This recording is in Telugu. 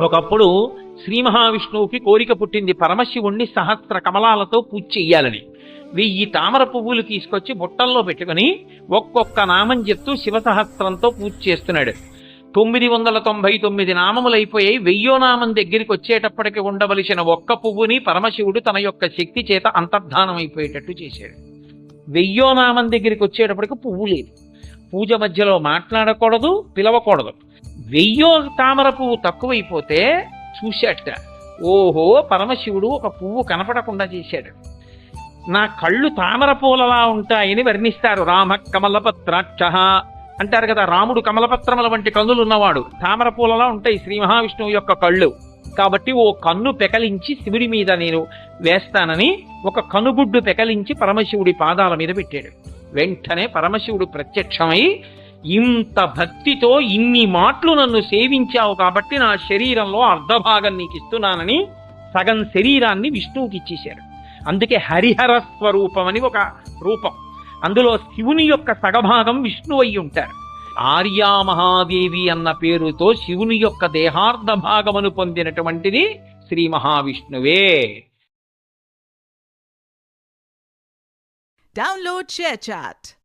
ఒకప్పుడు శ్రీ మహావిష్ణువుకి కోరిక పుట్టింది పరమశివుణ్ణి సహస్ర కమలాలతో పూజ చెయ్యాలని. 1000 తామర పువ్వులు తీసుకొచ్చి బుట్టల్లో పెట్టుకుని ఒక్కొక్క నామం చెప్తూ శివ సహస్రంతో పూజ చేస్తున్నాడు. 999 నామములైపోయాయి. 1000వ నామం దగ్గరికి వచ్చేటప్పటికి ఉండవలసిన ఒక్క పువ్వుని పరమశివుడు తన యొక్క శక్తి చేత అంతర్ధానం అయిపోయేటట్టు చేశాడు. 1000వ నామం దగ్గరికి వచ్చేటప్పటికి పువ్వు లేదు. పూజ మధ్యలో మాట్లాడకూడదు, పిలవకూడదు. 1000వ తామర పువ్వు తక్కువైపోతే చూశాట. ఓహో, పరమశివుడు ఒక పువ్వు కనపడకుండా చేశాడు. నా కళ్ళు తామర పూలలా ఉంటాయని వర్ణిస్తారు. రామ కమలపత్రాక్ష అంటారు కదా. రాముడు కమలపత్రముల వంటి కన్నులు ఉన్నవాడు. తామర పూలలా ఉంటాయి శ్రీ మహావిష్ణువు యొక్క కళ్ళు. కాబట్టి ఓ కన్ను పెకలించి శివుడి మీద నేను వేస్తానని ఒక కనుగుడ్డు పెకలించి పరమశివుడి పాదాల మీద పెట్టాడు. వెంటనే పరమశివుడు ప్రత్యక్షమై, ఇంత భక్తితో ఇన్ని మాటలు నన్ను సేవించావు కాబట్టి నా శరీరంలో అర్ధభాగం నీకు ఇస్తున్నానని సగం శరీరాన్ని విష్ణువుకి ఇచ్చేశారు. అందుకే హరిహర స్వరూపం అని ఒక రూపం. అందులో శివుని యొక్క సగభాగం విష్ణువు అయి ఉంటారు. ఆర్యామహాదేవి అన్న పేరుతో శివుని యొక్క దేహార్ధ భాగమును పొందినటువంటిది శ్రీ మహావిష్ణువే. Download ShareChat.